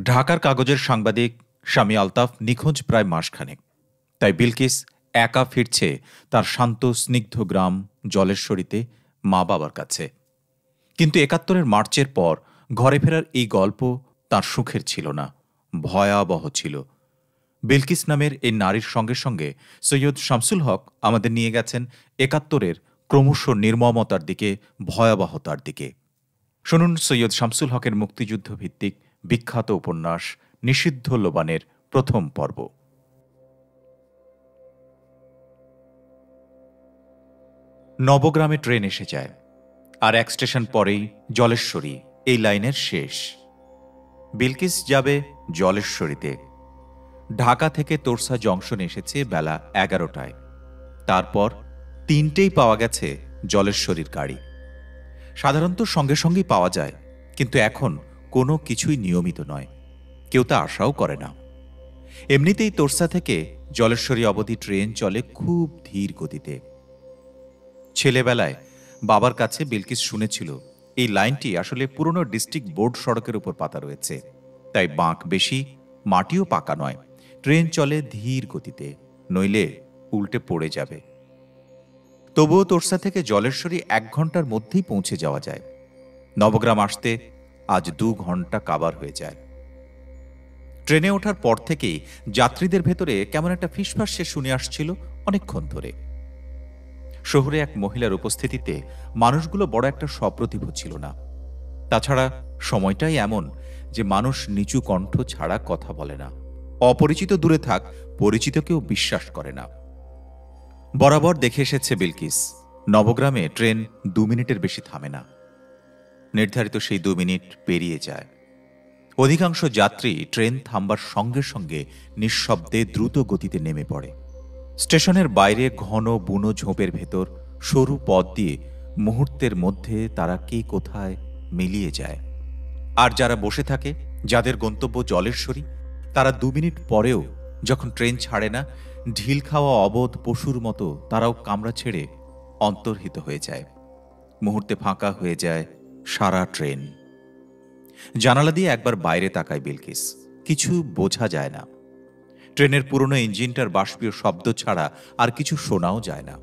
ঢাকার কাগজের সাংবাদিক স্বামী আলতাফ নিখোঁজ প্রায় মাসখানেক। তাই বিলকিস একা ফিরছে তার শান্ত স্নিগ্ধ গ্রাম জলেশ্বরীতে মা বাবার কাছে। কিন্তু ৭১-এর মার্চের পর ঘরে ফেরার এই গল্প তার সুখের ছিল না, ভয়াবহ ছিল। বিলকিস নামের এই নারীর সঙ্গে সঙ্গে সৈয়দ শামসুল হক আমাদের নিয়ে গেছেন ৭১-এর ক্রমশ নির্মমতার দিকে, ভয়াবহতার দিকে। শুনুন সৈয়দ শামসুল হকের মুক্তিযুদ্ধ ভিত্তিক বিখ্যাত উপন্যাস নিষিদ্ধ লোবানের প্রথম পর্ব। নবগ্রামে ট্রেন এসে যায়, আর এক স্টেশন পরেই জলেশ্বরী এই লাইনের শেষ। বিলকিস যাবে জলেশ্বরীতে। ঢাকা থেকে তোরসা জংশন এসেছে বেলা ১১টায়। তারপর ৩টেই পাওয়া গেছে জলেশ্বরীর গাড়ি। সাধারণত সঙ্গে সঙ্গেই পাওয়া যায়, কিন্তু এখন কোনো কিছুই নিয়মিত নয়, কেউ তা আশাও করে না। এমনিতেই তোরসা থেকে জলেশ্বরী অবধি ট্রেন চলে খুব ধীর গতিতে। ছেলেবেলায় বাবার কাছে বিলকিস শুনেছিল এই লাইনটি আসলে পুরনো ডিস্ট্রিক্ট বোর্ড সড়কের উপর পাতা রয়েছে, তাই বাঁক বেশি, মাটিও পাকা নয়, ট্রেন চলে ধীর গতিতে, নইলে উল্টে পড়ে যাবে। তবুও তোরসা থেকে জলেশ্বরী ১ ঘন্টার মধ্যেই পৌঁছে যাওয়া যায়। নবগ্রাম আসতে আজ ২ ঘন্টা কাবার হয়ে যায়। ট্রেনে ওঠার পর থেকেই যাত্রীদের ভেতরে কেমন একটা ফিসফাস সে শুনে আসছিল অনেকক্ষণ ধরে। শহরে এক মহিলার উপস্থিতিতে মানুষগুলো বড় একটা সপ্রতিভ ছিল না। তাছাড়া সময়টাই এমন যে মানুষ নিচু কণ্ঠ ছাড়া কথা বলে না। অপরিচিত দূরে থাক, পরিচিতকেও বিশ্বাস করে না। বরাবর দেখে এসেছে বিলকিস, নবগ্রামে ট্রেন ২ মিনিটের বেশি থামে না। নির্ধারিত সেই ২ মিনিট পেরিয়ে যায়। অধিকাংশ যাত্রী ট্রেন থামবার সঙ্গে সঙ্গে নিঃশব্দে দ্রুত গতিতে নেমে পড়ে। স্টেশনের বাইরে ঘন বুনো ঝোপের ভেতর সরু পথ দিয়ে মুহূর্তের মধ্যে তারা কে কোথায় মিলিয়ে যায়। আর যারা বসে থাকে, যাদের গন্তব্য জলেশ্বরী, তারা ২ মিনিট পরেও যখন ট্রেন ছাড়ে না, ঢিল খাওয়া অবোধ পশুর মতো তারাও কামরা ছেড়ে অন্তর্হিত হয়ে যায়। মুহূর্তে ফাঁকা হয়ে যায় সারা ট্রেন। জানালা দিয়ে একবার বাইরে তাকায় বিলকিস, কিছু বোঝা যায় না। ট্রেনের পুরনো ইঞ্জিনটার বাষ্পীয় শব্দ ছাড়া আর কিছু শোনাও যায় না।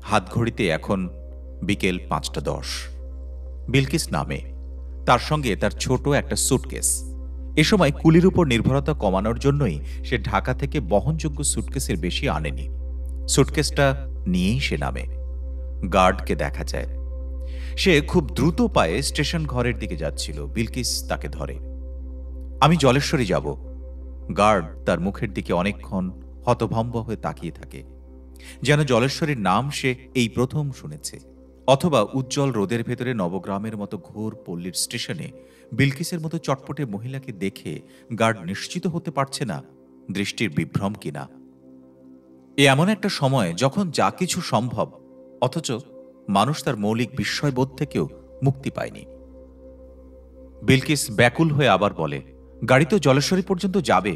হাতঘড়িতে এখন বিকেল ৫টা ১০। বিলকিস নামে, তার সঙ্গে তার ছোট একটা সুটকেস। এ সময় কুলির উপর নির্ভরতা কমানোর জন্যই সে ঢাকা থেকে বহনযোগ্য সুটকেসের বেশি আনেনি। সুটকেসটা নিয়েই সে নামে। গার্ডকে দেখা যায়, সে খুব দ্রুত পায়ে স্টেশন ঘরের দিকে যাচ্ছিল। বিলকিস তাকে ধরে। আমি জলেশ্বরী যাব। গার্ড তার মুখের দিকে অনেকক্ষণ হতভম্ব হয়ে তাকিয়ে থাকে, যেন জলেশ্বরীর নাম সে এই প্রথম শুনেছে। অথবা উজ্জ্বল রোদের ভেতরে নবগ্রামের মতো ঘোর পল্লীর স্টেশনে বিলকিসের মতো চটপটে মহিলাকে দেখে গার্ড নিশ্চিত হতে পারছে না দৃষ্টির বিভ্রম কিনা। এ এমন একটা সময় যখন যা কিছু সম্ভব, অথচ মানুষ তার মৌলিক বিস্ময়বোধ থেকেও মুক্তি পায়নি। বিলকিস ব্যাকুল হয়ে আবার বলে, গাড়ি তো জলেশ্বরী পর্যন্ত যাবে।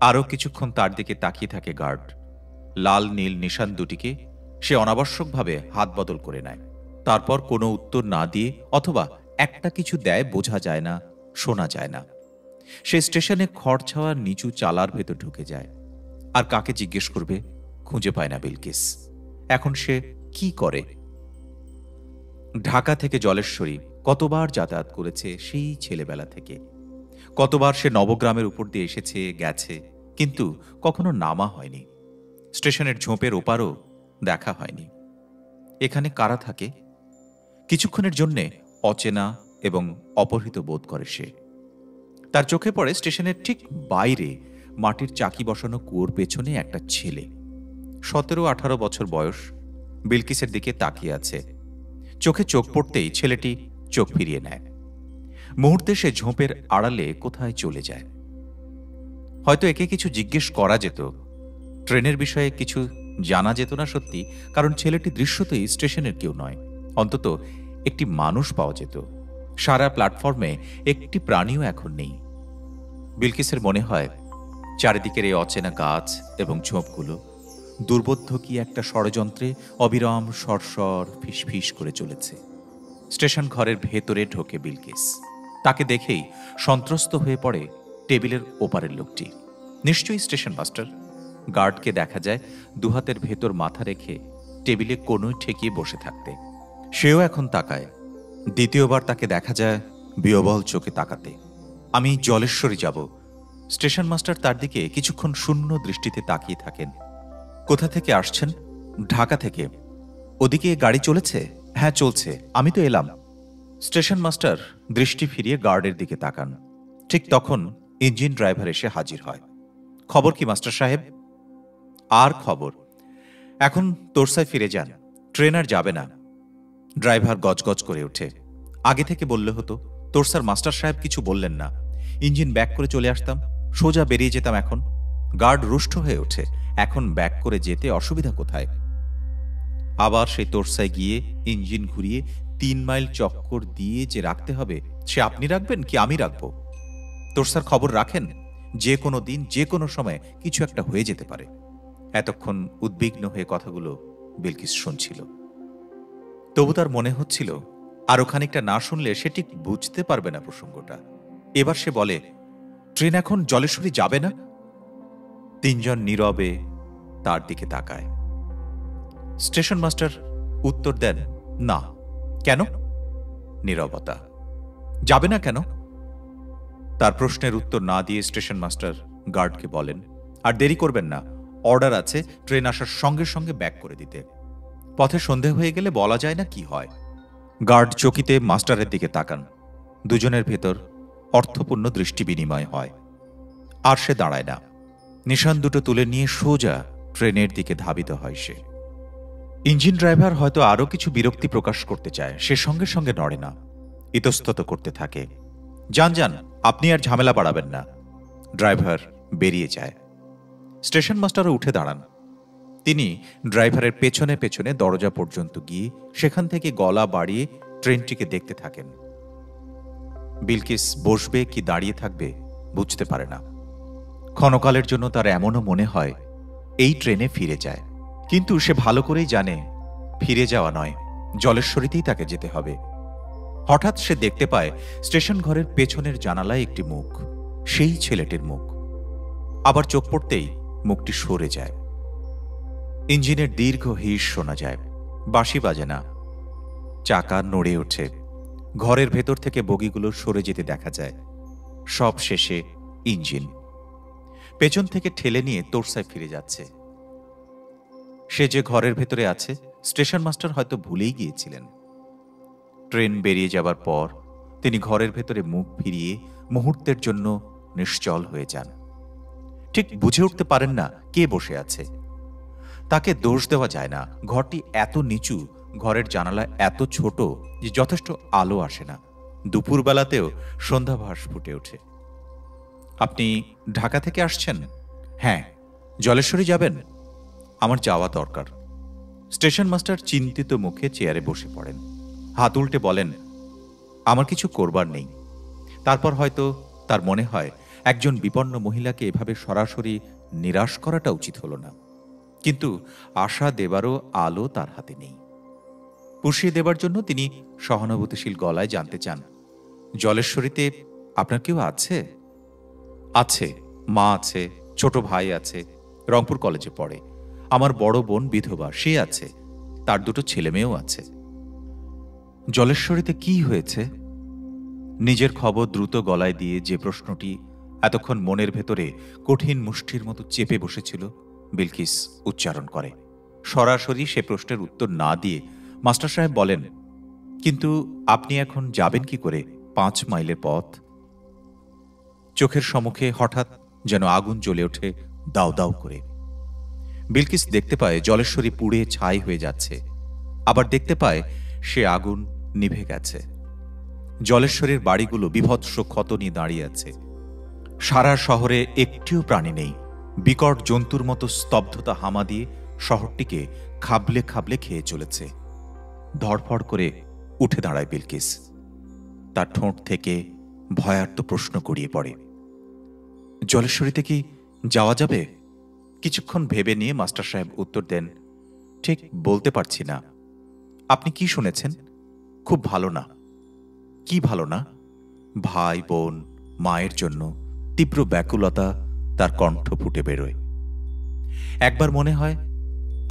আরও কিছুক্ষণ তার দিকে তাকিয়ে থাকে গার্ড। লাল নীল নিশান দুটিকে সে অনাবশ্যকভাবে হাত বদল করে নেয়। তারপর কোনো উত্তর না দিয়ে অথবা একটা কিছু দেয় বোঝা যায় না, শোনা যায় না। সে স্টেশনে খড় ছাওয়া নিচু চালার ভেতর ঢুকে যায়। আর কাকে জিজ্ঞেস করবে খুঁজে পায় না বিলকিস। এখন সে কি করে? ঢাকা থেকে জলেশ্বরী কতবার যাতায়াত করেছে সেই ছেলেবেলা থেকে। কতবার সে নবগ্রামের উপর দিয়ে এসেছে, গেছে, কিন্তু কখনো নামা হয়নি। স্টেশনের ঝোপের ওপারও দেখা হয়নি। এখানে কারা থাকে? কিছুক্ষণের জন্যে অচেনা এবং অপহৃত বোধ করে সে। তার চোখে পড়ে স্টেশনের ঠিক বাইরে মাটির চাকি বসানো কুয়োর পেছনে একটা ছেলে। ১৭-১৮ বছর বয়স, বিলকিসের দিকে তাকিয়ে আছে। চোখে চোখ পড়তেই ছেলেটি চোখ ফিরিয়ে নেয়। মুহূর্তে সে ঝোপের আড়ালে কোথায় চলে যায়। হয়তো একে কিছু জিজ্ঞেস করা যেত, ট্রেনের বিষয়ে কিছু জানা যেত না সত্যি, কারণ ছেলেটি দৃশ্যতই স্টেশনের কেউ নয়। অন্তত একটি মানুষ পাওয়া যেত। সারা প্ল্যাটফর্মে একটি প্রাণীও এখন নেই। বিলকিসের মনে হয় চারিদিকের এই অচেনা গাছ এবং ঝোপগুলো দুর্বোধ্য কি একটা ষড়যন্ত্রে অবিরাম সরসর ফিসফিস করে চলেছে। স্টেশন ঘরের ভেতরে ঢোকে বিলকিস। তাকে দেখেই সন্ত্রস্ত হয়ে পড়ে টেবিলের ওপারের লোকটি। নিশ্চয়ই স্টেশন মাস্টার। গার্ডকে দেখা যায় দুহাতের ভেতর মাথা রেখে টেবিলে কোনোই ঠেকিয়ে বসে থাকতে। সেও এখন তাকায়। দ্বিতীয়বার তাকে দেখা যায় বিহ্বল চোখে তাকাতে। আমি জলেশ্বরী যাব। স্টেশন মাস্টার তার দিকে কিছুক্ষণ শূন্য দৃষ্টিতে তাকিয়ে থাকেন। কোথা থেকে আসছেন? ঢাকা থেকে। ওদিকে গাড়ি চলেছে? হ্যাঁ চলছে, আমি তো এলাম। স্টেশন মাস্টার দৃষ্টি ফিরিয়ে গার্ডের দিকে তাকান। ঠিক তখন ইঞ্জিন ড্রাইভার এসে হাজির হয়। খবর কি মাস্টার সাহেব? আর খবর? এখন তোরসায় ফিরে যান, ট্রেন আর যাবে না। ড্রাইভার গজগজ করে ওঠে। আগে থেকে বললে হতো। তোরসার মাস্টার সাহেব কিছু বললেন না। ইঞ্জিন ব্যাক করে চলে আসতাম, সোজা বেরিয়ে যেতাম। এখন গার্ড রুষ্ট হয়ে ওঠে। এখন ব্যাক করে যেতে অসুবিধা কোথায়? আবার সেই তোরসায় গিয়ে ইঞ্জিন ঘুরিয়ে 3 মাইল চক্কর দিয়ে যে রাখতে হবে, সে আপনি রাখবেন কি আমি রাখব? তোরসার খবর রাখেন? যে কোনো দিন যে কোনো সময় কিছু একটা হয়ে যেতে পারে। এতক্ষণ উদ্বিগ্ন হয়ে কথাগুলো বিলকিস শুনছিল। তবু তার মনে হচ্ছিল আরো খানিকটা না শুনলে সে ঠিক বুঝতে পারবে না প্রসঙ্গটা। এবার সে বলে, ট্রেন এখন জলেশ্বরী যাবে না? তিনজন নীরবে তার দিকে তাকায়। স্টেশন মাস্টার উত্তর দেন, না। কেন? নীরবতা। যাবে না কেন? তার প্রশ্নের উত্তর না দিয়ে স্টেশন মাস্টার গার্ডকে বলেন, আর দেরি করবেন না, অর্ডার আছে ট্রেন আসার সঙ্গে সঙ্গে ব্যাক করে দিতে। পথে সন্ধে হয়ে গেলে বলা যায় না কি হয়। গার্ড চকিতে মাস্টারের দিকে তাকান। দুজনের ভেতর অর্থপূর্ণ দৃষ্টি বিনিময় হয়। আর সে দাঁড়ায় না। নিশান দুটো তুলে নিয়ে সোজা ট্রেনের দিকে ধাবিত হয় সে। ইঞ্জিন ড্রাইভার হয়তো আরো কিছু বিরক্তি প্রকাশ করতে চায়, সে সঙ্গে সঙ্গে নড়ে না, ইতস্তত করতে থাকে। যান যান, আপনি আর ঝামেলা বাড়াবেন না। ড্রাইভার বেরিয়ে যায়। স্টেশন মাস্টারও উঠে দাঁড়ান। তিনি ড্রাইভারের পেছনে পেছনে দরজা পর্যন্ত গিয়ে সেখান থেকে গলা বাড়িয়ে ট্রেনটিকে দেখতে থাকেন। বিলকিস বসবে কি দাঁড়িয়ে থাকবে বুঝতে পারে না। ক্ষণকালের জন্য তার এমনও মনে হয় এই ট্রেনে ফিরে যায়। কিন্তু সে ভালো করেই জানে ফিরে যাওয়া নয়, জলেশ্বরীতেই তাকে যেতে হবে। হঠাৎ সে দেখতে পায় স্টেশন ঘরের পেছনের জানালায় একটি মুখ, সেই ছেলেটির মুখ। আবার চোখ পড়তেই মুখটি সরে যায়। ইঞ্জিনের দীর্ঘ হিস শোনা যায়, বাঁশি বাজে না। চাকা নড়ে ওঠে। ঘরের ভেতর থেকে বগিগুলো সরে যেতে দেখা যায়। সব শেষে ইঞ্জিন পেছন থেকে ঠেলে নিয়ে তোরসায় ফিরে যাচ্ছে। সে যে ঘরের ভেতরে আছে স্টেশন মাস্টার হয়তো ভুলেই গিয়েছিলেন। ট্রেন বেরিয়ে যাবার পর তিনি ঘরের ভেতরে মুখ ফিরিয়ে মুহূর্তের জন্য নিশ্চল হয়ে যান। ঠিক বুঝে উঠতে পারেন না কে বসে আছে। তাকে দোষ দেওয়া যায় না। ঘরটি এত নিচু, ঘরের জানালা এত ছোট যে যথেষ্ট আলো আসে না। দুপুরবেলাতেও সন্ধ্যাভাস ফুটে ওঠে। আপনি ঢাকা থেকে আসছেন? হ্যাঁ। জলেশ্বরী যাবেন? আমার যাওয়া দরকার। স্টেশন মাস্টার চিন্তিত মুখে চেয়ারে বসে পড়েন। হাত উল্টে বলেন, আমার কিছু করবার নেই। তারপর হয়তো তার মনে হয় একজন বিপন্ন মহিলাকে এভাবে সরাসরি নিরাশ করাটা উচিত হল না। কিন্তু আশা দেবারও আলো তার হাতে নেই। পুষিয়ে দেবার জন্য তিনি সহানুভূতিশীল গলায় জানতে চান, জলেশ্বরীতে আপনার কেউ আছে? আছে, মা আছে, ছোট ভাই আছে, রংপুর কলেজে পড়ে। আমার বড় বোন বিধবা, সে আছে, তার দুটো ছেলে মেয়েও আছে। জলেশ্বরীতে কি হয়েছে? নিজের খবর দ্রুত গলায় দিয়ে যে প্রশ্নটি এতক্ষণ মনের ভেতরে কঠিন মুষ্টির মতো চেপে বসেছিল বিলকিস উচ্চারণ করে। সরাসরি সে প্রশ্নের উত্তর না দিয়ে মাস্টার সাহেব বলেন, কিন্তু আপনি এখন যাবেন কি করে 5 মাইলের পথ? চোখের সম্মুখে হঠাৎ যেন আগুন জ্বলে ওঠে দাউ দাউ করে। বিলকিস দেখতে পায় জলেশ্বরী পুড়ে ছাই হয়ে যাচ্ছে, আবার দেখতে পায় সে আগুন নিভে গেছে। জলেশ্বরীর বাড়িগুলো বিভৎস ক্ষত নিয়ে দাঁড়িয়ে আছে। সারা শহরে একটিও প্রাণী নেই। বিকট জন্তুর মতো স্তব্ধতা হামা দিয়ে শহরটিকে খাবলে খাবলে খেয়ে চলেছে। ধড়ফড় করে উঠে দাঁড়ায় বিলকিস। তার ঠোঁট থেকে ভয়ার্ত প্রশ্ন গড়িয়ে পড়ে, জলেশ্বরীতে কি যাওয়া যাবে? কিছুক্ষণ ভেবে নিয়ে মাস্টার সাহেব উত্তর দেন, ঠিক বলতে পারছি না। আপনি কি শুনেছেন? খুব ভালো না। কি ভালো না? ভাই বোন মায়ের জন্য তীব্র ব্যাকুলতা তার কণ্ঠ ফুটে বেরোয়। একবার মনে হয়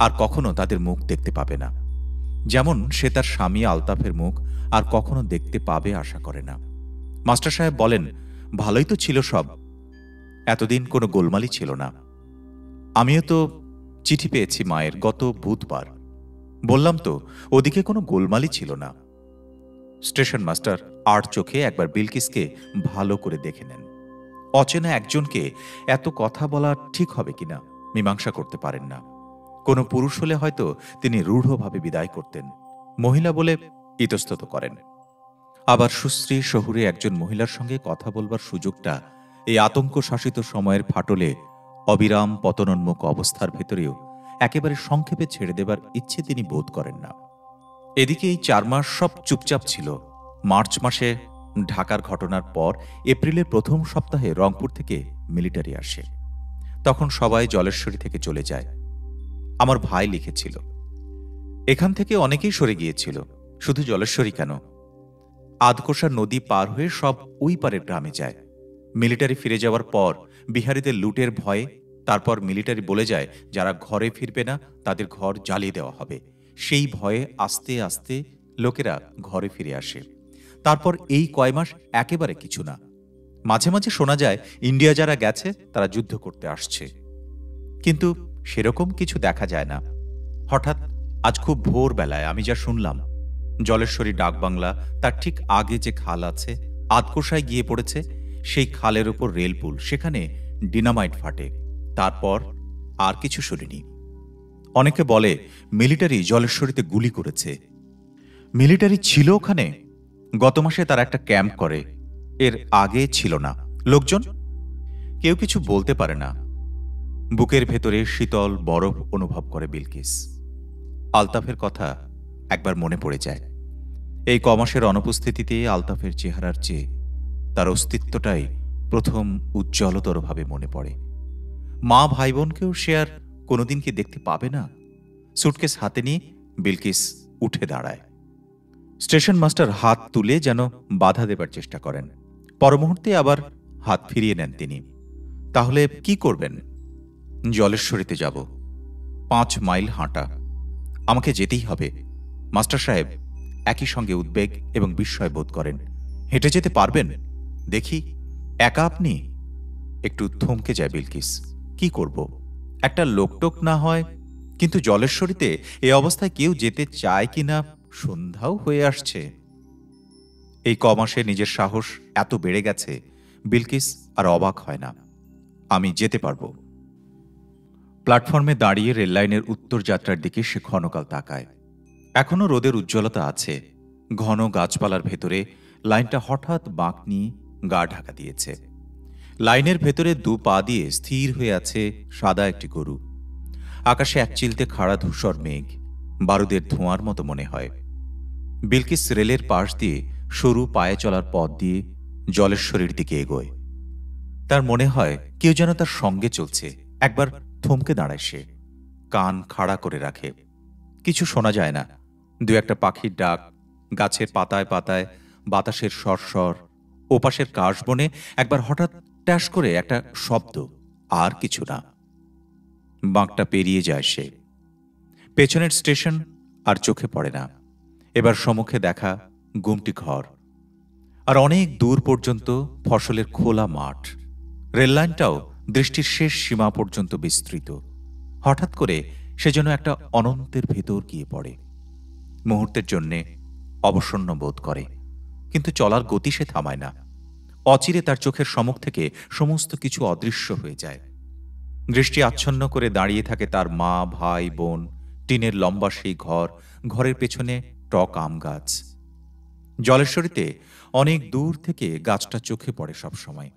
আর কখনো তাদের মুখ দেখতে পাবে না, যেমন সে তার স্বামী আলতাফের মুখ আর কখনো দেখতে পাবে আশা করে না। মাস্টার সাহেব বলেন, ভালোই তো ছিল সব, এতদিন কোনো গোলমালই ছিল না। আমিও তো চিঠি পেয়েছি মায়ের গত বুধবার। বললাম তো, ওদিকে কোনো গোলমালই ছিল না। স্টেশন মাস্টার আর চোখে একবার বিলকিসকে ভালো করে দেখে নেন। অচেনা একজনকে এত কথা বলা ঠিক হবে কিনা মীমাংসা করতে পারেন না। কোনো পুরুষ হলে হয়তো তিনি রূঢ়ভাবে বিদায় করতেন, মহিলা বলে ইতস্তত করেন। আবার সুশ্রী শহুরে একজন মহিলার সঙ্গে কথা বলবার সুযোগটা এই আতঙ্ক শাসিত সময়ের ফাটলে অবিরাম পতনোন্মুখ অবস্থার ভেতরেও একেবারে সংক্ষেপে ছেড়ে দেবার ইচ্ছে তিনি বোধ করেন না। এদিকে এই 4 মাস সব চুপচাপ ছিল। মার্চ মাসে ঢাকার ঘটনার পর এপ্রিলের প্রথম সপ্তাহে রংপুর থেকে মিলিটারি আসে। তখন সবাই জলেশ্বরী থেকে চলে যায়। আমার ভাই লিখেছিল, এখান থেকে অনেকেই সরে গিয়েছিল, শুধু জলেশ্বরী কেন, আধকোষা নদী পার হয়ে সব ওই পারের গ্রামে যায়। মিলিটারি ফিরে যাওয়ার পর বিহারীদের লুটের ভয়ে তারপর মিলিটারি বলে যায় যারা ঘরে ফিরবে না তাদের ঘর জ্বালিয়ে দেওয়া হবে। সেই ভয়ে আস্তে আস্তে লোকেরা ঘরে ফিরে আসে। তারপর এই কয় মাস একেবারে কিছু না। মাঝে মাঝে শোনা যায় ইন্ডিয়া যারা গেছে তারা যুদ্ধ করতে আসছে, কিন্তু সেরকম কিছু দেখা যায় না। হঠাৎ আজ খুব ভোরবেলায় আমি যা শুনলাম, জলেশ্বরী ডাকবাংলা তার ঠিক আগে যে খাল আছে আধকোষায় গিয়ে পড়েছে, সেই খালের উপর রেলপুল, সেখানে ডিনামাইট ফাটে। তারপর আর কিছু শুনিনি। অনেকে বলে মিলিটারি জলেশ্বরীতে গুলি করেছে। মিলিটারি ছিল ওখানে, গত মাসে তারা একটা ক্যাম্প করে, এর আগে ছিল না। লোকজন কেউ কিছু বলতে পারে না। বুকের ভেতরে শীতল বরফ অনুভব করে বিলকিস। আলতাফের কথা একবার মনে পড়ে যায়। এই কমাসের অনুপস্থিতিতে আলতাফের চেহারার চেয়ে তার অস্তিত্বটাই প্রথম উজ্জ্বলতরভাবে মনে পড়ে। মা ভাই বোনকেও সে আর কোনোদিন কি দেখতে পাবে না? সুটকেস হাতে নিয়ে বিলকিস উঠে দাঁড়ায়। স্টেশন মাস্টার হাত তুলে যেন বাধা দেবার চেষ্টা করেন, পরমুহূর্তে আবার হাত ফিরিয়ে নেন তিনি। তাহলে কি করবেন? জলেশ্বরীতে যাব, 5 মাইল হাঁটা, আমাকে যেতেই হবে। মাস্টার সাহেব একই সঙ্গে উদ্বেগ এবং বিস্ময় বোধ করেন। হেঁটে যেতে পারবেন? দেখি। একা আপনি? একটু থমকে যায় বিলকিস। কি করব? একটা লোকটোক না হয়, কিন্তু জলেশ্বরীতে এ অবস্থায় কেউ যেতে চায় কিনা? সন্ধ্যাও হয়ে আসছে। এই কমাসে নিজের সাহস এত বেড়ে গেছে বিলকিস আর অবাক হয় না। আমি যেতে পারব। প্ল্যাটফর্মে দাঁড়িয়ে রেললাইনের উত্তর যাত্রার দিকে সে ক্ষণকাল তাকায়। এখনো রোদের উজ্জ্বলতা আছে। ঘন গাছপালার ভেতরে লাইনটা হঠাৎ বাঁক নিয়ে গা ঢাকা দিয়েছে। লাইনের ভেতরে 2 পা দিয়ে স্থির হয়ে আছে সাদা একটি গরু। আকাশে এক চিলতে খাড়া ধূসর মেঘ, বারুদের ধোঁয়ার মতো মনে হয়। বিলকিস রেলের পাশ দিয়ে সরু পায়ে চলার পথ দিয়ে জলেশ্বরীর দিকে এগোয়। তার মনে হয় কেউ যেন তার সঙ্গে চলছে। একবার থমকে দাঁড়ায় সে, কান খাড়া করে রাখে। কিছু শোনা যায় না। 2-1টা পাখির ডাক, গাছের পাতায় পাতায় বাতাসের সরসর, ওপাশের কাশবনে একবার হঠাৎ ট্যাস করে একটা শব্দ, আর কিছু না। বাঁকটা পেরিয়ে যায় সে। পেছনের স্টেশন আর চোখে পড়ে না। এবার সম্মুখে দেখা গুমটি ঘর, আর অনেক দূর পর্যন্ত ফসলের খোলা মাঠ। রেললাইনটাও দৃষ্টির শেষ সীমা পর্যন্ত বিস্তৃত। হঠাৎ করে সে যেন একটা অনন্তের ভেতর গিয়ে পড়ে। মুহূর্তের জন্যে অবসন্ন বোধ করে, কিন্তু চলার গতি সে থামায় না। অচিরে তার চোখের সম্মুখ থেকে সমস্ত কিছু অদৃশ্য হয়ে যায়। দৃষ্টি আচ্ছন্ন করে দাঁড়িয়ে থাকে তার মা, ভাই, বোন, টিনের লম্বা সেই ঘর, ঘরের পেছনে টক আম গাছ। জলেশ্বরীতে অনেক দূর থেকে গাছটা চোখে পড়ে সব সময়।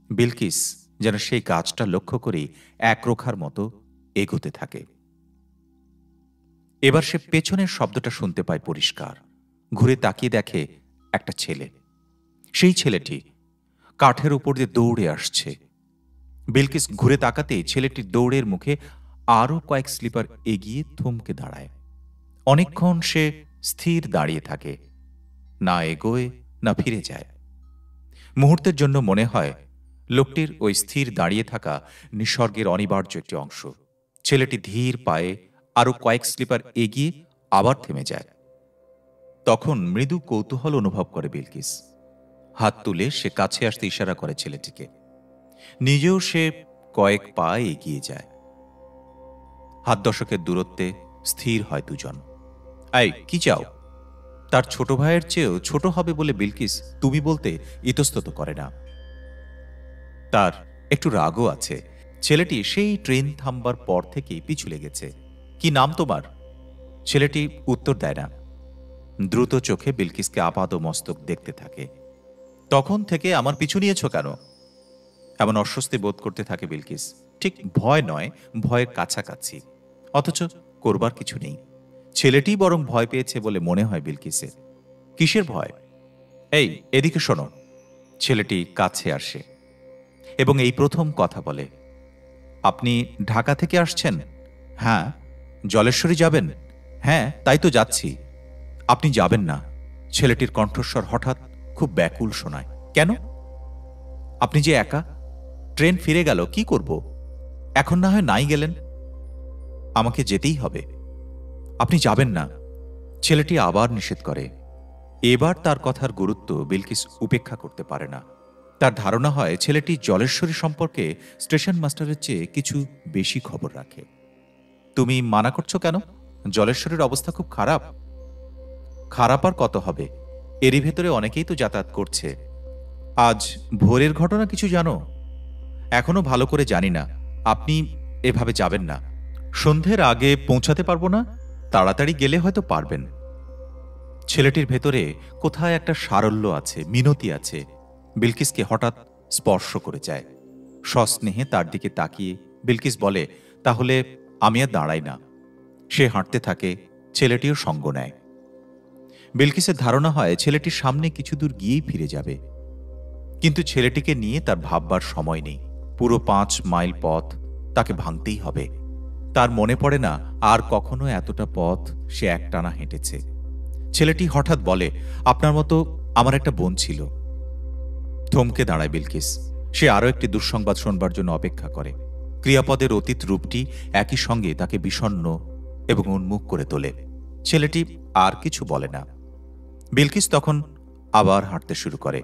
বিলকিস যেন সেই গাছটা লক্ষ্য করেই একরোখার মতো এগোতে থাকে। এবার সে পেছনের শব্দটা শুনতে পায় পরিষ্কার। ঘুরে তাকিয়ে দেখে একটা ছেলে। সেই ছেলেটি কাঠের উপর দিয়ে দৌড়ে আসছে। বিলকিস ঘুরে তাকাতেই ছেলেটির দৌড়ের মুখে আরও কয়েক স্লিপার এগিয়ে থমকে দাঁড়ায়। অনেকক্ষণ সে স্থির দাঁড়িয়ে থাকে। না এগোয় না ফিরে যায়। মুহূর্তের জন্য মনে হয় লোকটির ওই স্থির দাঁড়িয়ে থাকা নিসর্গের অনিবার্য একটি অংশ। ছেলেটি ধীর পায়ে আরো কয়েক স্লিপার এগিয়ে আবার থেমে যায়। তখন মৃদু কৌতূহল অনুভব করে বিলকিস। হাত তুলে সে কাছে আসতে ইশারা করে ছেলেটিকে। নিজেও সে কয়েক পা এগিয়ে যায়। হাত দশকের দূরত্বে স্থির হয় দুজন। এই কি চাও? তার ছোট ভাইয়ের চেয়েও ছোট হবে বলে বিলকিস তুমি বলতে ইতস্তত করে না। তার একটু রাগও আছে। ছেলেটি সেই ট্রেন থামবার পর থেকেই পিছু লেগেছে। কি নাম তোমার? ছেলেটি উত্তর দেয় না। দ্রুত চোখে বিলকিসকে আপাদ মস্তক দেখতে থাকে। তখন থেকে আমার পিছু নিয়েছ কেন? এমন অস্বস্তি বোধ করতে থাকে বিলকিস। ঠিক ভয় নয়, ভয়ের কাছাকাছি, অথচ করবার কিছু নেই। ছেলেটি বরং ভয় পেয়েছে বলে মনে হয় বিলকিসের। কিসের ভয়? এই এদিকে শোনো। ছেলেটি কাছে আসে এবং এই প্রথম কথা বলে। আপনি ঢাকা থেকে আসছেন? হ্যাঁ। জলেশ্বরী যাবেন? হ্যাঁ, তাই তো যাচ্ছি। আপনি যাবেন না। ছেলেটির কণ্ঠস্বর হঠাৎ খুব ব্যাকুল শোনায়। কেন? আপনি যে একা। ট্রেন ফিরে গেল, কি করব? এখন না হয় নাই গেলেন। আমাকে যেতেই হবে। আপনি যাবেন না। ছেলেটি আবার নিষেধ করে। এবার তার কথার গুরুত্ব বিলকিস উপেক্ষা করতে পারে না। তার ধারণা হয় ছেলেটি জলেশ্বরী সম্পর্কে স্টেশন মাস্টারের চেয়ে কিছু বেশি খবর রাখে। তুমি মানা করছো কেন? জলেশ্বরীর অবস্থা খুব খারাপ। খারাপ আর কত হবে? এরই ভেতরে অনেকেই তো যাতায়াত করছে। আজ ভোরের ঘটনা কিছু জানো? এখনো ভালো করে জানি না। আপনি এভাবে যাবেন না। সন্ধ্যের আগে পৌঁছাতে পারবো না। তাড়াতাড়ি গেলে হয়তো পারবেন। ছেলেটির ভেতরে কোথায় একটা সারল্য আছে, মিনতি আছে। বিলকিসকে হঠাৎ স্পর্শ করে যায়। সস্নেহে তার দিকে তাকিয়ে বিলকিস বলে, তাহলে আমি আর দাঁড়াই না। সে হাঁটতে থাকে। ছেলেটিও সঙ্গ নেয়। বিলকিসের ধারণা হয় ছেলেটির সামনে কিছু দূর গিয়েই ফিরে যাবে। কিন্তু ছেলেটিকে নিয়ে তার ভাববার সময় নেই। পুরো 5 মাইল পথ তাকে ভাঙতেই হবে। তার মনে পড়ে না আর কখনো এতটা পথ সে একটানা হেঁটেছে। ছেলেটি হঠাৎ বলে, আপনার মতো আমার একটা বোন ছিল। থমকে দাঁড়ায় বিলকিস। সে আরও একটি দুঃসংবাদ শোনবার জন্য অপেক্ষা করে। ক্রিয়াপদের অতীত রূপটি একই সঙ্গে তাকে বিষণ্ণ এবং উন্মুখ করে তোলে। ছেলেটি আর কিছু বলে না। বিলকিস তখন আবার হাঁটতে শুরু করে।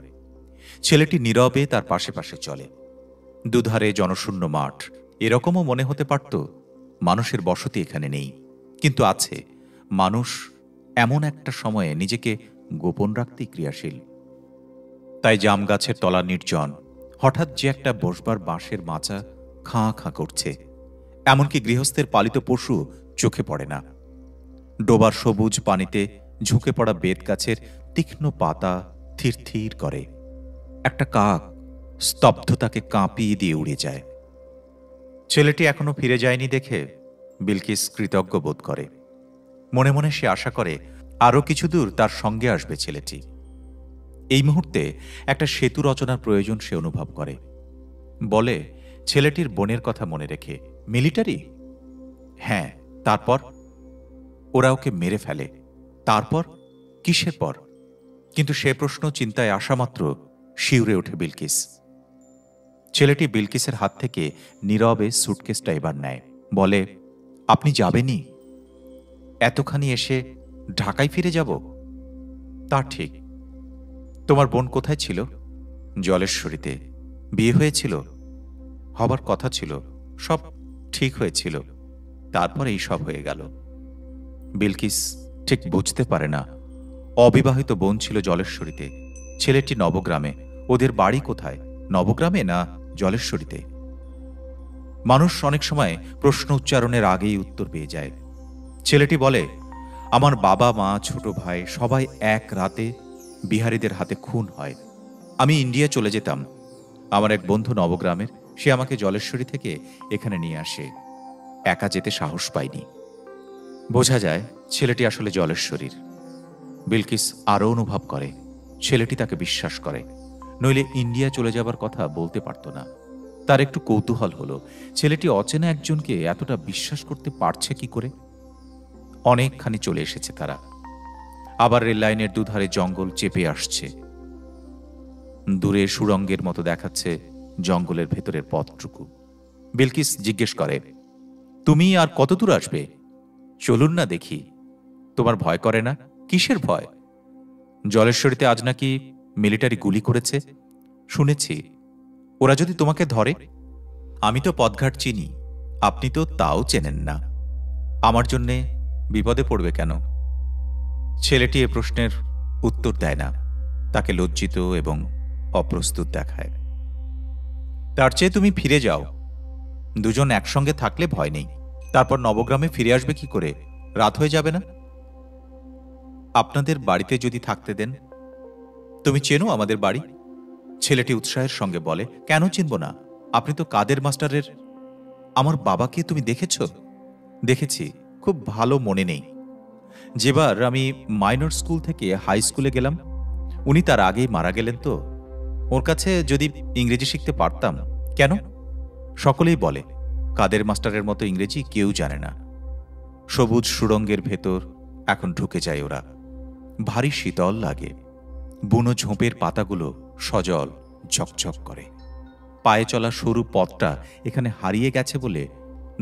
ছেলেটি নীরবে তার পাশে পাশে চলে। দুধারে জনশূন্য মাঠ। এরকমও মনে হতে পারত মানুষের বসতি এখানে নেই, কিন্তু আছে। মানুষ এমন একটা সময়ে নিজেকে গোপন রাখতেই ক্রিয়াশীল। তাই জাম গাছের তলা নির্জন। হঠাৎ যে একটা বসবার বাঁশের মাচা খাঁ খাঁ করছে। এমনকি গৃহস্থের পালিত পশু চোখে পড়ে না। ডোবার সবুজ পানিতে ঝুঁকে পড়া বেত গাছের তীক্ষ্ণ পাতা থির থির করে। একটা কাক স্তব্ধতাকে কাঁপিয়ে দিয়ে উড়ে যায়। ছেলেটি এখনো ফিরে যায়নি দেখে বিলকিস কৃতজ্ঞ বোধ করে। মনে মনে সে আশা করে আরও কিছু দূর তার সঙ্গে আসবে ছেলেটি। এই মুহূর্তে একটা সেতু রচনার প্রয়োজন সে অনুভব করে। বলে, ছেলেটির বোনের কথা মনে রেখে। মিলিটারি? হ্যাঁ। তারপর? ওরা ওকে মেরে ফেলে। তারপর? কিসের পর? কিন্তু সে প্রশ্ন চিন্তায় আসা মাত্র শিউরে ওঠে বিলকিস। ছেলেটি বিলকিসের হাত থেকে নীরবে সুটকেসটা এবার নেয়। বলে, আপনি যাবেনই? এতখানি এসে ঢাকায় ফিরে যাব? তা ঠিক। তোমার বোন কোথায় ছিল? জলেশ্বরীতে। বিয়ে হয়েছিল? হবার কথা ছিল। সব ঠিক হয়েছিল। তারপর এই সব হয়ে গেল। বিলকিস ঠিক বুঝতে পারে না। অবিবাহিত বোন ছিল জলেশ্বরীতে, ছেলেটি নবগ্রামে। ওদের বাড়ি কোথায়? নবগ্রামে না জলেশ্বরীতে? মানুষ অনেক সময় প্রশ্ন উচ্চারণের আগেই উত্তর পেয়ে যায়। ছেলেটি বলে, আমার বাবা মা ছোট ভাই সবাই এক রাতে বিহারীদের হাতে খুন হয়। আমি ইন্ডিয়া চলে যেতাম। আমার এক বন্ধু নবগ্রামের, সে আমাকে জলেশ্বরী থেকে এখানে নিয়ে আসে। একা যেতে সাহস পাইনি। বোঝা যায় ছেলেটি আসলে জলেশ্বরীর। বিলকিস আরও অনুভব করে ছেলেটি তাকে বিশ্বাস করে, নইলে ইন্ডিয়া চলে যাবার কথা বলতে পারত না। তার একটু কৌতূহল হলো, ছেলেটি অচেনা একজনকে এতটা বিশ্বাস করতে পারছে কি করে। অনেকখানি চলে এসেছে তারা। আবার রেল লাইনের দুধারে জঙ্গল চেপে আসছে। দূরে সুড়ঙ্গের মতো দেখাচ্ছে জঙ্গলের ভেতরের পথটুকু। বিলকিস জিজ্ঞেস করে, তুমি আর কত দূর আসবে? চলুন না দেখি। তোমার ভয় করে না? কিসের ভয়? জলেশ্বরীতে আজ নাকি মিলিটারি গুলি করেছে, শুনেছি। ওরা যদি তোমাকে ধরে? আমি তো পথঘাট চিনি, আপনি তো তাও চেনেন না। আমার জন্যে বিপদে পড়বে কেন? ছেলেটি এ প্রশ্নের উত্তর দেয় না, তাকে লজ্জিত এবং অপ্রস্তুত দেখায়। তার চেয়ে তুমি ফিরে যাও। দুজন একসঙ্গে থাকলে ভয় নেই। তারপর নবগ্রামে ফিরে আসবে কি করে? রাত হয়ে যাবে না? আপনাদের বাড়িতে যদি থাকতে দেন। তুমি চেনো আমাদের বাড়ি? ছেলেটি উৎসাহের সঙ্গে বলে, কেন চিনব না? আপনি তো কাদের মাস্টারের। আমার বাবাকে তুমি দেখেছ? দেখেছি, খুব ভালো মনে নেই। যেবার আমি মাইনর স্কুল থেকে হাই স্কুলে গেলাম, উনি তার আগেই মারা গেলেন। তো ওর কাছে যদি ইংরেজি শিখতে পারতাম। কেন? সকলেই বলে কাদের মাস্টারের মতো ইংরেজি কেউ জানে না। সবুজ সুড়ঙ্গের ভেতর এখন ঢুকে যায় ওরা। ভারী শীতল লাগে। বুনো ঝোপের পাতাগুলো সজল ঝকঝক করে। পায়ে চলা সরু পথটা এখানে হারিয়ে গেছে বলে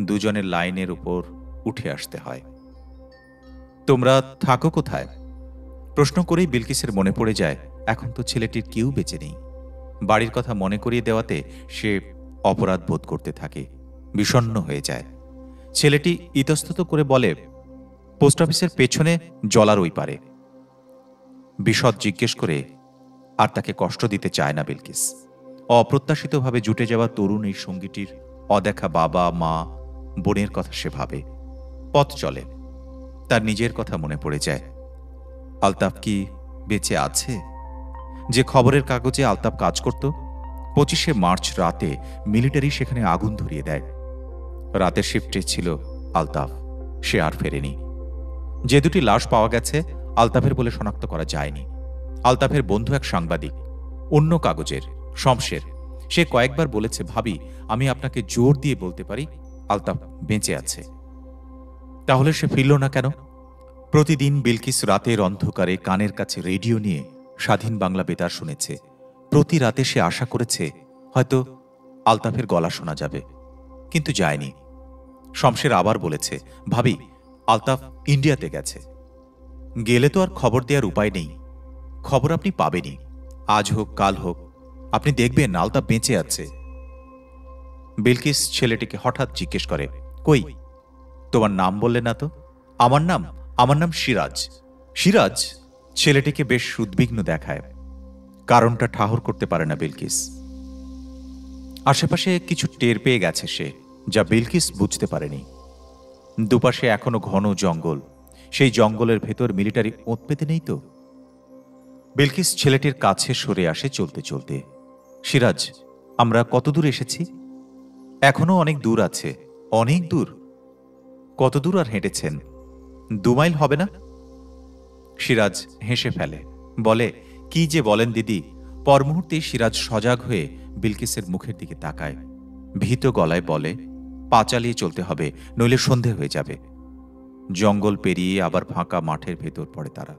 দুজনের লাইনের উপর উঠে আসতে হয়। তোমরা থাকো কোথায়? প্রশ্ন করেই বিলকিসের মনে পড়ে যায় এখন তো ছেলেটির কেউ বেঁচে নেই। বাড়ির কথা মনে করিয়ে দেওয়াতে সে অপরাধ বোধ করতে থাকে, বিষণ্ণ হয়ে যায়। ছেলেটি ইতস্তত করে বলে, পোস্ট অফিসের পেছনে জলার ওই পারে। বিশদ জিজ্ঞেস করে আর তাকে কষ্ট দিতে চায় না বিলকিস। অপ্রত্যাশিতভাবে জুটে যাওয়া তরুণ এই সঙ্গীটির অদেখা বাবা মা বোনের কথা সে ভাবে। পথ চলে, তার নিজের কথা মনে পড়ে যায়। আলতাফ কি বেঁচে আছে? যে খবরের কাগজে আলতাফ কাজ করত, 25শে মার্চ রাতে মিলিটারি সেখানে আগুন ধরিয়ে দেয়। রাতের শিফটে ছিল আলতাফ, সে আর ফেরেনি। যে দুটি লাশ পাওয়া গেছে আলতাফের বলে শনাক্ত করা যায়নি। আলতাফের বন্ধু এক সাংবাদিক, অন্য কাগজের, শমশের। সে কয়েকবার বলেছে, ভাবি আমি আপনাকে জোর দিয়ে বলতে পারি আলতাফ বেঁচে আছে। তাহলে সে ফিরল না কেন? প্রতিদিন বিলকিস রাতের অন্ধকারে কানের কাছে রেডিও নিয়ে স্বাধীন বাংলা বেতার শুনেছে। প্রতি রাতে সে আশা করেছে হয়তো আলতাফের গলা শোনা যাবে, কিন্তু যায়নি। শমশের আবার বলেছে, ভাবি আলতাফ ইন্ডিয়াতে গেছে। গেলে তো আর খবর দেওয়ার উপায় নেই। খবর আপনি পাবেনই, আজ হোক কাল হোক। আপনি দেখবেন আলতাফ বেঁচে আছে। বিলকিস ছেলেটিকে হঠাৎ জিজ্ঞেস করে, কই তোমার নাম বললে না তো? আমার নাম সিরাজ। সিরাজ? ছেলেটিকে বেশ উদ্বিগ্ন দেখায়। কারণটা ঠাহর করতে পারে না বিলকিস। আশেপাশে কিছু টের পেয়ে গেছে সে, যা বিলকিস বুঝতে পারেনি। দুপাশে এখনো ঘন জঙ্গল। সেই জঙ্গলের ভেতর মিলিটারি ওঁত পেতে নেই তো? বিলকিস ছেলেটির কাছে সরে আসে চলতে চলতে। সিরাজ, আমরা কত দূর এসেছি? এখনো অনেক দূর আছে। অনেক দূর? কত দূর আর হেঁটেছেন? 2 মাইল হবে না? সিরাজ হেসে ফেলে, বলে, কি যে বলেন দিদি। পর মুহূর্তেই সিরাজ সজাগ হয়ে বিলকিসের মুখের দিকে তাকায়। ভীত গলায় বলে, পা চালিয়ে চলতে হবে, নইলে সন্ধে হয়ে যাবে। জঙ্গল পেরিয়ে আবার ফাঁকা মাঠের ভেতর পড়ে তারা।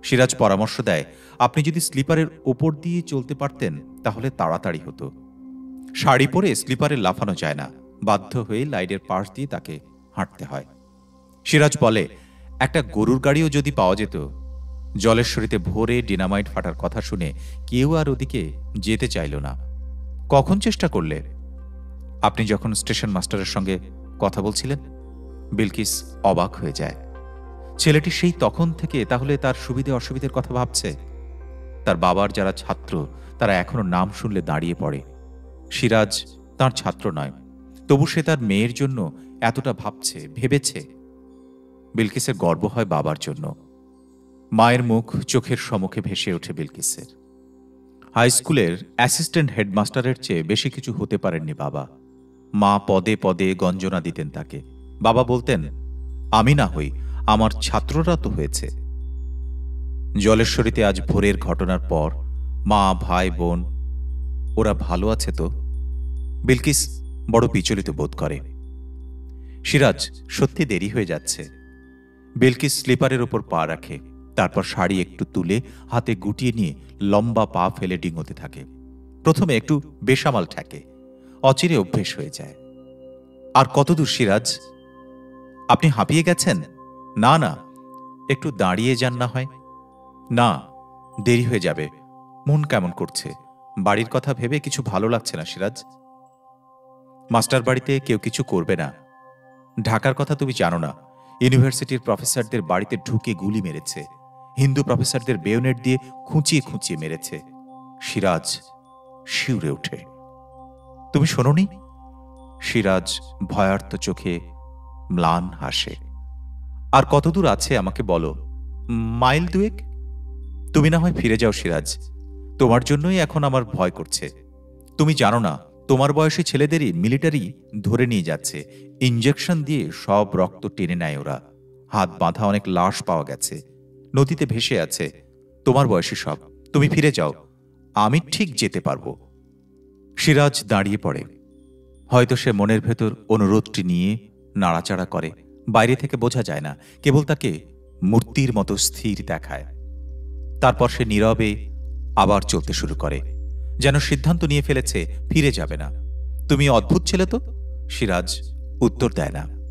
সিরাজ পরামর্শ দেয়, আপনি যদি স্লিপারের ওপর দিয়ে চলতে পারতেন তাহলে তাড়াতাড়ি হতো। শাড়ি পরে স্লিপারে লাফানো যায় না, বাধ্য হয়ে লাইনের পাশ দিয়ে তাকে হাঁটতে হয়। সিরাজ বলে, একটা গরুর গাড়িও যদি পাওয়া যেত। জলেশ্বরীতে ভোরে ডিনামাইট ফাটার কথা শুনে কেউ আর ওদিকে যেতে চাইল না। কখন চেষ্টা করলে? আপনি যখন স্টেশন মাস্টারের সঙ্গে কথা বলছিলেন। বিলকিস অবাক হয়ে যায়। ছেলেটি সেই তখন থেকে তাহলে তার সুবিধে অসুবিধের কথা ভাবছে। তার বাবার যারা ছাত্র তারা এখনো নাম শুনলে দাঁড়িয়ে পড়ে। সিরাজ তার ছাত্র নয়, তবু সে তার মেয়ের জন্য এতটা ভাবছে, ভেবেছে। বিলকিসের গর্ব হয় বাবার জন্য। মায়ের মুখ চোখের সম্মুখে ভেসে ওঠে বিলকিসের। হাই স্কুলের অ্যাসিস্ট্যান্ট হেডমাস্টারের চেয়ে বেশি কিছু হতে পারেননি বাবা। মা পদে পদে গঞ্জনা দিতেন তাকে। বাবা বলতেন, আমি না হই, আমার ছাত্ররা তো হয়েছে। জলেশ্বরীতে আজ ভোরের ঘটনার পর মা, ভাই, বোন ওরা ভালো আছে তো? বিলকিস বড় বিচলিত বোধ করে। সিরাজ, সত্যি দেরি হয়ে যাচ্ছে। বিলকিস স্লিপারের ওপর পা রাখে। তারপর শাড়ি একটু তুলে হাতে গুটিয়ে নিয়ে লম্বা পা ফেলে ডিঙোতে থাকে। প্রথমে একটু বেসামাল ঠেকে, অচিরে অভ্যেস হয়ে যায়। আর কতদূর সিরাজ? আপনি হাঁপিয়ে গেছেন? না না, একটু দাঁড়িয়ে যান না হয়। না, দেরি হয়ে যাবে। মন কেমন করছে, বাড়ির কথা ভেবে কিছু ভালো লাগছে না সিরাজ। মাস্টার বাড়িতে কেউ কিছু করবে না। ঢাকার কথা তুমি জানো না, ইউনিভার্সিটির প্রফেসরদের বাড়িতে ঢুকে গুলি মেরেছে, হিন্দু প্রফেসরদের বেয়োনেট দিয়ে খুঁচিয়ে খুঁচিয়ে মেরেছে। সিরাজ শিউরে ওঠে। তুমি শোনোনি? সিরাজ ভয়ার্ত চোখে ম্লান হাসে। আর কতদূর আছে আমাকে বলো। মাইল দুয়েক। তুমি না হয় ফিরে যাও সিরাজ, তোমার জন্যই এখন আমার ভয় করছে। তুমি জানো না, তোমার বয়সী ছেলেদেরই মিলিটারি ধরে নিয়ে যাচ্ছে, ইঞ্জেকশন দিয়ে সব রক্ত টেনে নেয় ওরা। হাত বাঁধা অনেক লাশ পাওয়া গেছে, নদীতে ভেসে আছে। তোমার বয়সী সব। তুমি ফিরে যাও, আমি ঠিক যেতে পারবো। সিরাজ দাঁড়িয়ে পড়ে। হয়তো সে মনের ভেতর অনুরোধটি নিয়ে নাড়াচাড়া করে, বাইরে থেকে বোঝা যায় না, কেবল তাকে মূর্তির মতো স্থির দেখায়। তারপর সে নীরবে আবার চলতে শুরু করে, যেন সিদ্ধান্ত নিয়ে ফেলেছে ফিরে যাবে না। তুমি অদ্ভুত ছেলে তো, সিরাজ উত্তর দেয় না।